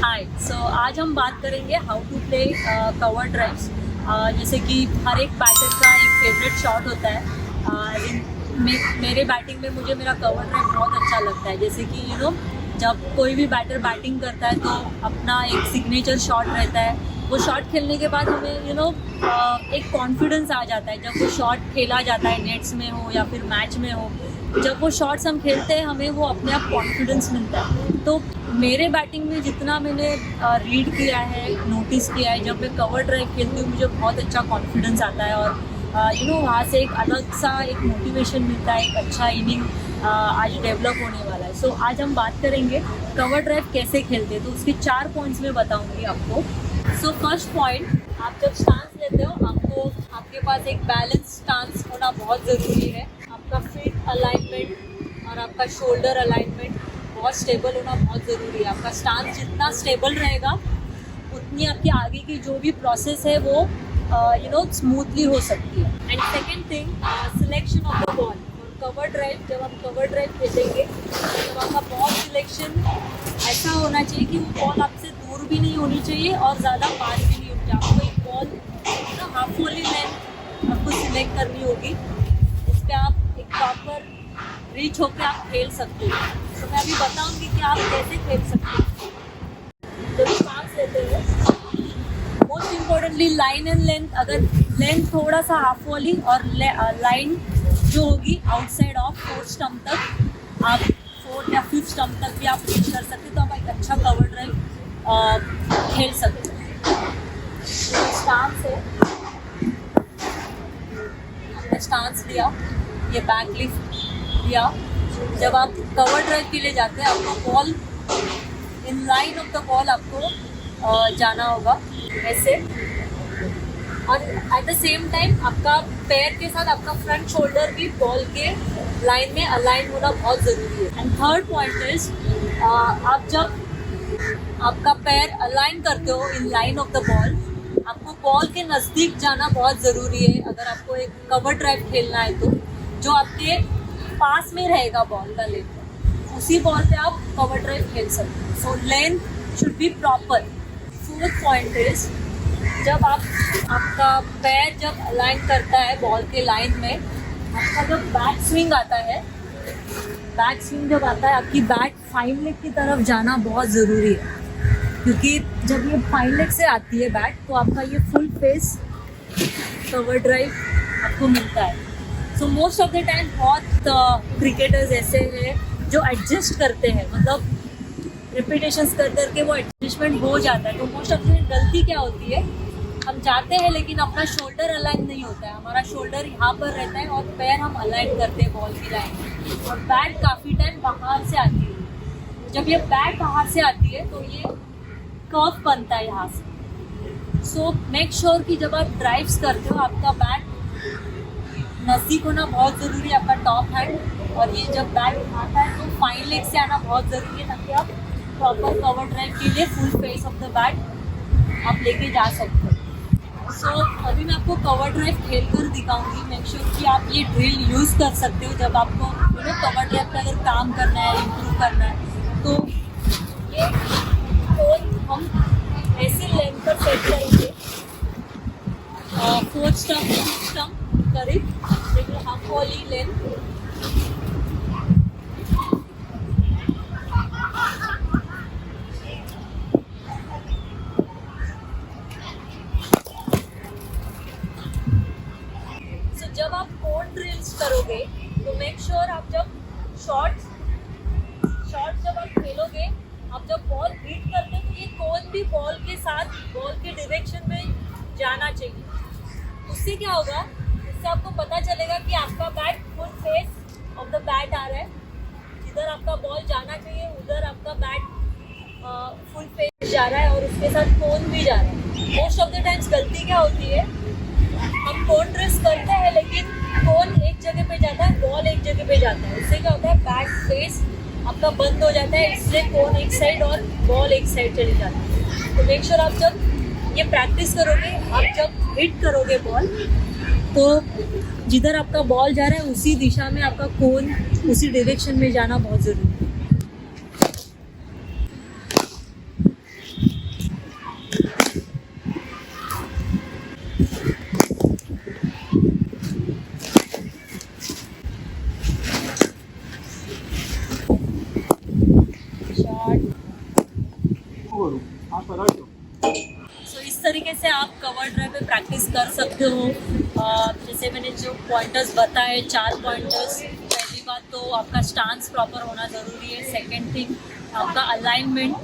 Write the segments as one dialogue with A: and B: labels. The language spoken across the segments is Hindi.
A: हाय आज हम बात करेंगे how to play cover drives. जैसे कि हर एक बैटर का एक फेवरेट शॉट होता है। मेरे बैटिंग में मुझे मेरा कवर ड्राइव बहुत अच्छा लगता है। जैसे कि जब कोई भी बैटर बैटिंग करता है तो अपना एक सिग्नेचर शॉट रहता है। वो शॉट खेलने के बाद हमें एक कॉन्फिडेंस आ जाता है। जब वो शॉट खेला जाता है नेट्स में हो या फिर मैच में हो, जब वो शॉट्स हम खेलते हैं हमें वो अपने आप कॉन्फिडेंस मिलता है। तो मेरे बैटिंग में जितना मैंने रीड किया है, नोटिस किया है, जब मैं कवर ड्राइव खेलती हूँ मुझे बहुत अच्छा कॉन्फिडेंस आता है और वहाँ से एक अलग सा एक मोटिवेशन मिलता है। एक अच्छा इनिंग आज डेवलप होने वाला है। आज हम बात करेंगे कवर ड्राइव कैसे खेलते हैं। तो उसके 4 पॉइंट्स में बताऊँगी आपको। फर्स्ट पॉइंट, आप जब स्टांस लेते हो आपके पास एक बैलेंस स्टांस होना बहुत ज़रूरी है। आपका फीट अलाइनमेंट और आपका शोल्डर अलाइनमेंट बहुत स्टेबल होना बहुत ज़रूरी है। आपका स्टांस जितना स्टेबल रहेगा उतनी आपकी आगे की जो भी प्रोसेस है वो स्मूथली हो सकती है। And second thing, selection of the ball. Cover drive, जब हम कवर ड्राइव खेलेंगे तो आपका बॉल सिलेक्शन ऐसा होना चाहिए कि वो बॉल आपसे दूर भी नहीं होनी चाहिए और ज़्यादा पास भी नहीं होनी चाहिए। आपको एक बॉल हाफ वॉली लेंथ आपको सिलेक्ट करनी होगी। उस पर आप एक प्रॉपर रीच होकर आप खेल सकते हो। तो मैं अभी बताऊंगी कि आप कैसे खेल सकते हो। जब स्टांस लेते हो, most importantly line and length. अगर लेंथ थोड़ा सा हाफ वॉली और लाइन जो होगी आउटसाइड ऑफ 4th स्टंप तक, आप 4th या 5th स्टंप तक भी आप रीच कर सकते हो। तो आप एक अच्छा कवर ड्राइव खेल सकते हो। स्टांस है, हमने स्टांस लिया, ये बैक लिफ्ट लिया। जब आप कवर ड्राइव के लिए जाते हैं आपको ball in line of the ball आपको जाना होगा ऐसे, और एट द सेम टाइम आपका पैर के साथ आपका फ्रंट शोल्डर भी बॉल के लाइन में अलाइन होना बहुत ज़रूरी है। एंड थर्ड पॉइंट इज, आप जब आपका पैर अलाइन करते हो in line of the ball, आपको बॉल के नज़दीक जाना बहुत ज़रूरी है। अगर आपको एक कवर ड्राइव खेलना है तो जो आपके पास में रहेगा बॉल का लेंथ, उसी बॉल पे आप कवर ड्राइव खेल सकते हो। So length should be proper. Fourth point is, जब आपका पैर जब अलाइन करता है बॉल के लाइन में, आपका जब बैक स्विंग आता है, बैक स्विंग जब आता है आपकी बैट फाइन लेग की तरफ जाना बहुत ज़रूरी है। क्योंकि जब ये फाइन लेग से आती है बैट तो आपका ये फुल फेस कवर ड्राइव आपको मिलता है। So most of the time बहुत क्रिकेटर्स ऐसे हैं जो एडजस्ट करते हैं, मतलब रिपीटेशंस कर करके वो एडजस्टमेंट हो जाता है। तो मोस्ट ऑफ द गलती क्या होती है, हम जाते हैं लेकिन अपना शोल्डर अलाइन नहीं होता है। हमारा शोल्डर यहाँ पर रहता है और पैर हम अलाइन करते हैं बॉल की लाइन में, और बैट काफ़ी टाइम बाहर से आती है। जब ये बैट बाहर से आती है तो ये कर्व बनता है यहाँ से। सो मेक श्योर कि जब आप ड्राइव्स करते हो आपका बैट नज़दीक होना बहुत ज़रूरी है, आपका टॉप हैंड। और ये जब बैट आता है तो फाइन लेग से आना बहुत ज़रूरी है ताकि आप प्रॉपर कवर ड्राइव के लिए full face of the bat आप लेके जा सकते हो। अभी मैं आपको कवर ड्राइव खेल कर दिखाऊंगी। मेक श्योर कि आप ये ड्रिल यूज़ कर सकते हो जब आपको कवर ड्राइव पर अगर काम करना है, इम्प्रूव करना है। तो ये फोर्थ हम ऐसी लेंथ पर सेट करेंगे, 4th स्टंप 5th स्टंप करीब, लेकिन हाफ वॉली लेंथ। जब आप कोन ड्रिल्स करोगे तो मेक श्योर आप जब शॉट जब आप खेलोगे, आप जब बॉल हिट करते हो तो ये कोन भी बॉल के साथ बॉल के डायरेक्शन में जाना चाहिए। उससे क्या होगा, इससे आपको पता चलेगा कि आपका bat full face of the bat आ रहा है। जिधर आपका बॉल जाना चाहिए उधर आपका बैट फुल फेस जा रहा है और उसके साथ कोन भी जा रहा है। मोस्ट ऑफ द टाइम्स गलती क्या होती है, हम कोन ड्रेस करते हैं लेकिन कोन एक जगह पे जाता है, बॉल एक जगह पे जाता है। उससे क्या होता है, बैक फेस आपका बंद हो जाता है, इसलिए कोन एक साइड और बॉल एक साइड चली जाती है। तो मेक श्योर आप जब ये प्रैक्टिस करोगे, आप जब हिट करोगे बॉल, तो जिधर आपका बॉल जा रहा है उसी दिशा में आपका कोन उसी डायरेक्शन में जाना बहुत ज़रूरी है।
B: करू हा सरळ ठेव.
A: सो इस तरीके से आप कवर ड्राइव पे प्रैक्टिस कर सकते हो. जैसे मैंने जो पॉइंटर्स बताए 4 पॉइंटर्स. पहली बात तो आपका स्टांस प्रॉपर होना ज़रूरी है. सेकंड थिंग आपका अलाइनमेंट,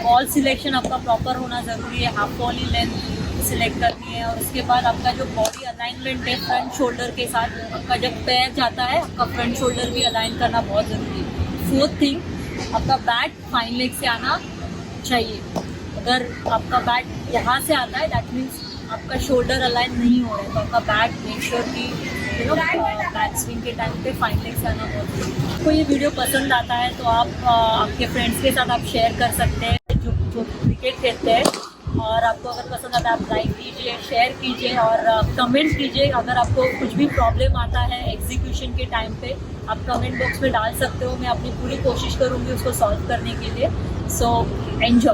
A: बॉल सिलेक्शन आपका प्रॉपर होना ज़रूरी है. हाफ बॉल ही लेंथ सिलेक्ट करनी है. और उसके बाद आपका जो बॉडी अलाइनमेंट है फ्रंट शोल्डर के साथ, आपका जब पैर जाता है आपका फ्रंट शोल्डर भी अलाइन करना बहुत ज़रूरी है. फोर्थ थिंग आपका बैट फाइन लेग से आना चाहिए. अगर आपका बैट यहाँ से आता है दैट मीन्स आपका शोल्डर अलाइन नहीं हो रहा है, तो आपका बैट मेक श्योर कि बैट स्विंग के टाइम पे फाइन लेग से आना बहुत जरूरी है. आपको ये वीडियो पसंद आता है तो आप आपके फ्रेंड्स के साथ आप शेयर कर सकते हैं जो क्रिकेट खेलते हैं. और आपको अगर पसंद आता है आप लाइक कीजिए, शेयर कीजिए और कमेंट कीजिए. अगर आपको कुछ भी प्रॉब्लम आता है एग्जीक्यूशन के टाइम पे आप कमेंट बॉक्स में डाल सकते हो. मैं अपनी पूरी कोशिश करूँगी उसको सॉल्व करने के लिए. So enjoy.